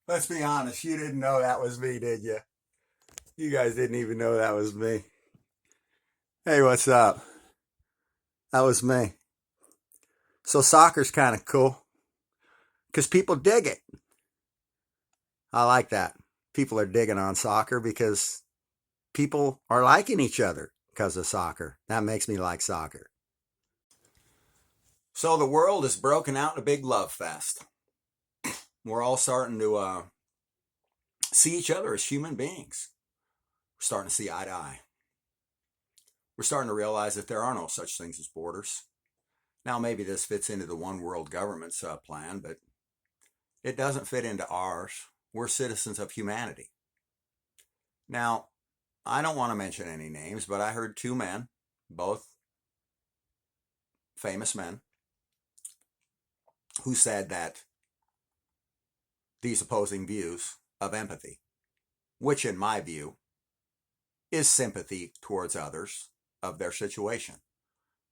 Let's be honest, you didn't know that was me, did you? You guys didn't even know that was me. Hey, what's up? That was me. So soccer's kind of cool because people dig it. I like that. People are digging on soccer because people are liking each other because of soccer. That makes me like soccer. So the world is broken out in a big love fest. We're all starting to see each other as human beings. We're starting to see eye to eye. We're starting to realize that there are no such things as borders. Now, maybe this fits into the one world government's plan, but it doesn't fit into ours. We're citizens of humanity. Now, I don't want to mention any names, but I heard two men, both famous men, who said that these opposing views of empathy, which in my view is sympathy towards others of their situation.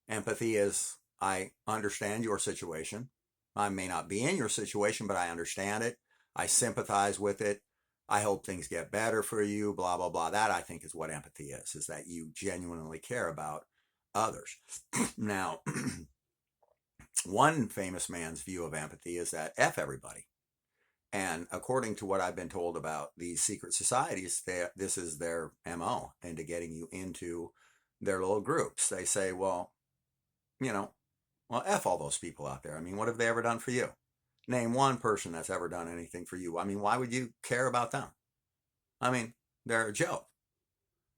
Empathy is, I understand your situation. I may not be in your situation, but I understand it. I sympathize with it. I hope things get better for you, blah, blah, blah. That I think is what empathy is that you genuinely care about others. Now, one famous man's view of empathy is that F everybody. And according to what I've been told about these secret societies, this is their MO into getting you into their little groups. They say, well, you know, well, F all those people out there. I mean, what have they ever done for you? Name one person that's ever done anything for you. I mean, why would you care about them? I mean, they're a joke.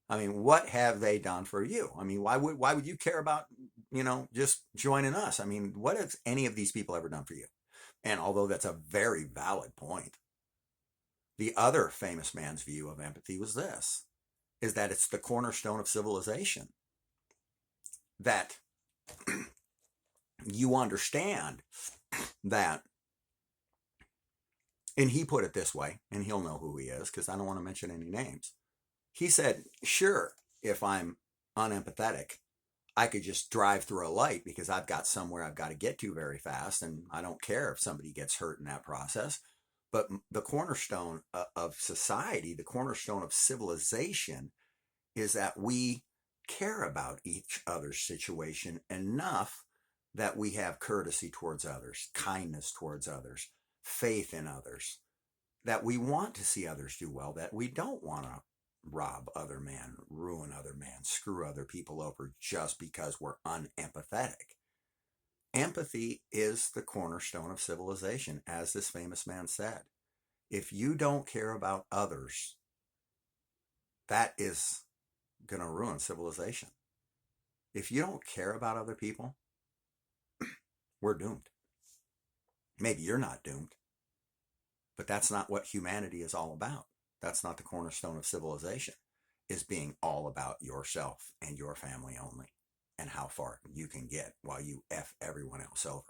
I mean, what have they done for you? I mean, why would you care about, just joining us? I mean, what have any of these people ever done for you? And although that's a very valid point, the other famous man's view of empathy was this, is that it's the cornerstone of civilization. That you understand that, and he put it this way, and he'll know who he is because I don't want to mention any names. He said, sure, if I'm unempathetic, I could just drive through a light because I've got somewhere I've got to get to very fast, and I don't care if somebody gets hurt in that process. But the cornerstone of society, the cornerstone of civilization, is that we care about each other's situation enough that we have courtesy towards others, kindness towards others, faith in others, that we want to see others do well, that we don't want to rob other men, ruin other men, screw other people over just because we're unempathetic. Empathy is the cornerstone of civilization, as this famous man said. If you don't care about others, that is going to ruin civilization. If you don't care about other people, we're doomed. Maybe you're not doomed, but that's not what humanity is all about. That's not the cornerstone of civilization, is being all about yourself and your family only and how far you can get while you F everyone else over.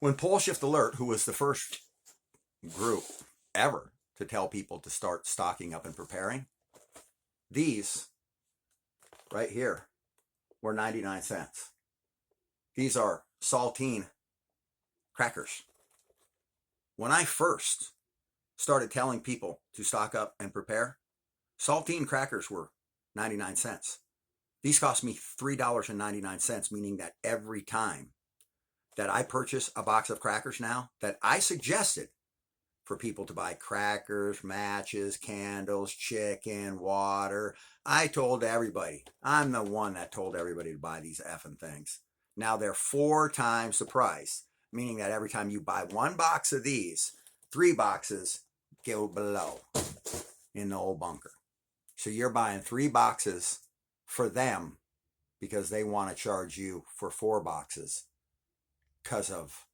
When Poleshift Alert, who was the first group ever to tell people to start stocking up and preparing, these right here were 99 cents. These are saltine crackers. When I first started telling people to stock up and prepare, saltine crackers were 99 cents. These cost me $3.99, meaning that every time that I purchase a box of crackers now, that I suggested for people to buy crackers, matches, candles, chicken, water, I told everybody, I'm the one that told everybody to buy these effing things. Now they're 4 times the price, meaning that every time you buy one box of these, 3 boxes go below in the old bunker. So you're buying 3 boxes for them because they want to charge you for 4 boxes because of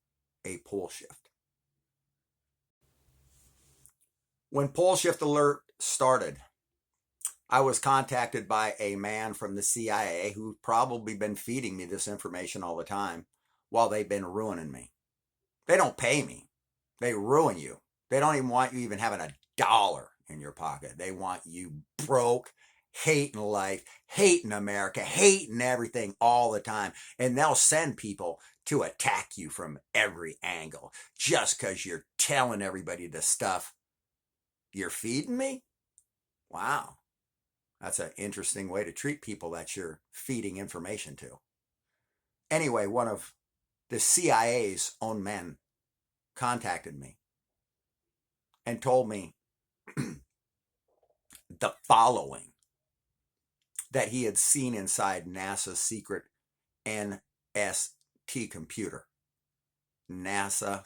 a Poleshift. When Poleshift Alert started, I was contacted by a man from the CIA who's probably been feeding me this information all the time while they've been ruining me. They don't pay me. They ruin you. They don't even want you even having $1 in your pocket. They want you broke hating life, hating America, hating everything all the time. And they'll send people to attack you from every angle just because you're telling everybody the stuff you're feeding me. Wow. That's an interesting way to treat people that you're feeding information to. Anyway, one of the CIA's own men contacted me and told me the following, that he had seen inside NASA's secret NST computer, NASA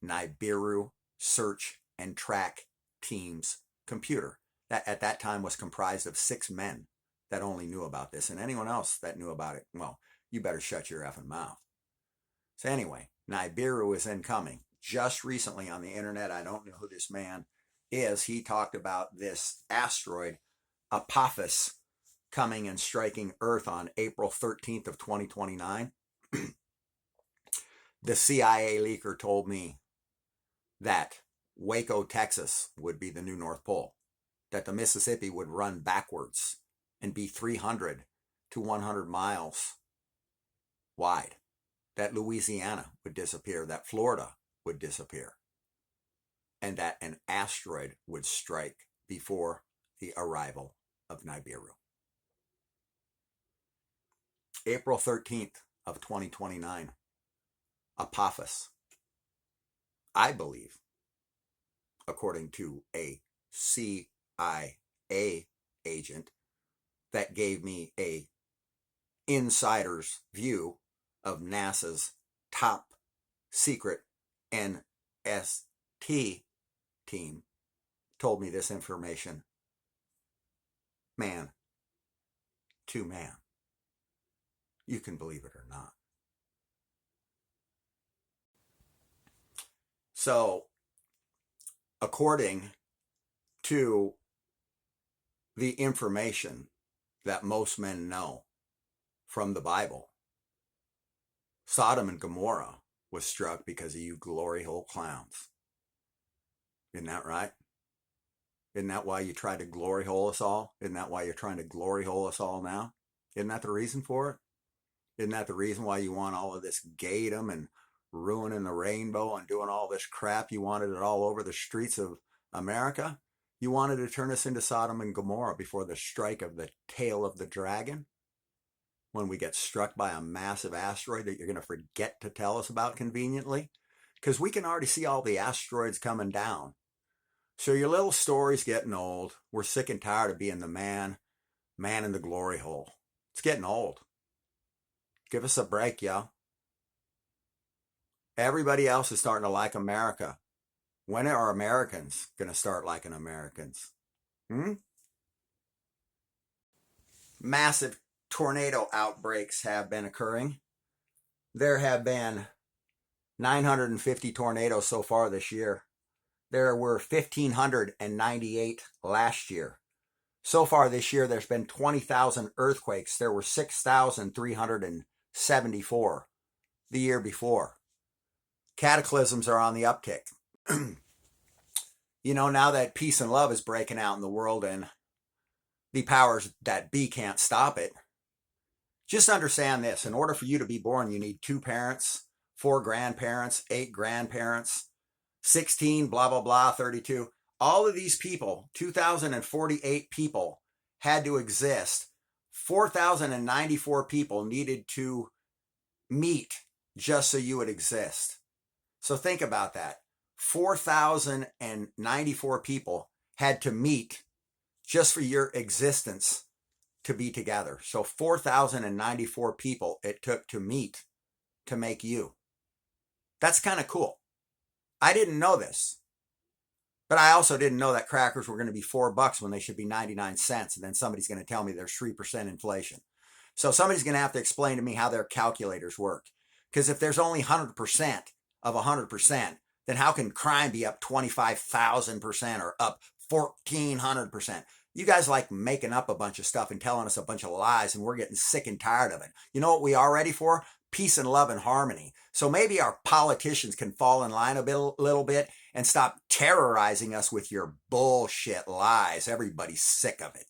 Nibiru Search and Track Team's computer, that at that time was comprised of 6 men that only knew about this, and anyone else that knew about it, well, you better shut your effing mouth. So anyway, Nibiru is incoming. Just recently on the internet, I don't know who this man is, he talked about this asteroid Apophis coming and striking Earth on April 13th of 2029. The CIA leaker told me that Waco, Texas would be the new North Pole, that the Mississippi would run backwards and be 300 to 100 miles wide, that Louisiana would disappear, that Florida would disappear, and that an asteroid would strike before the arrival of Nibiru. April 13th of 2029, Apophis. I believe, according to a CIA agent that gave me a insider's view of NASA's top secret NST team, told me this information man to man. You can believe it or not. So, according to the information that most men know from the Bible, Sodom and Gomorrah was struck because of you glory hole clowns. Isn't that right? Isn't that why you tried to glory hole us all? Isn't that why you're trying to glory hole us all now? Isn't that the reason for it? Isn't that the reason why you want all of this gaydom and ruining the rainbow and doing all this crap? You wanted it all over the streets of America? You wanted to turn us into Sodom and Gomorrah before the strike of the tail of the dragon? When we get struck by a massive asteroid that you're going to forget to tell us about conveniently? Because we can already see all the asteroids coming down. So your little story's getting old. We're sick and tired of being the man in the glory hole. It's getting old. Give us a break, yo. Everybody else is starting to like America. When are Americans going to start liking Americans? Massive tornado outbreaks have been occurring. There have been 950 tornadoes so far this year. There were 1,598 last year. So far this year, there's been 20,000 earthquakes. There were 6,374 the year before. Cataclysms are on the uptick. You know, now that peace and love is breaking out in the world and the powers that be can't stop it, just understand this. In order for you to be born, you need 2 parents, 4 grandparents, 8 grandparents, 16, blah, blah, blah, 32. All of these people, 2,048 people had to exist. 4,094 people needed to meet just so you would exist. So think about that. 4,094 people had to meet just for your existence to be together. So 4,094 people it took to meet to make you. That's kind of cool. I didn't know this. But I also didn't know that crackers were going to be $4 when they should be 99 cents. And then somebody's going to tell me there's 3% inflation. So somebody's going to have to explain to me how their calculators work. Because if there's only 100% of 100%, then how can crime be up 25,000% or up 1,400%? You guys like making up a bunch of stuff and telling us a bunch of lies, and we're getting sick and tired of it. You know what we are ready for? Peace and love and harmony. So maybe our politicians can fall in line a little bit and stop terrorizing us with your bullshit lies. Everybody's sick of it.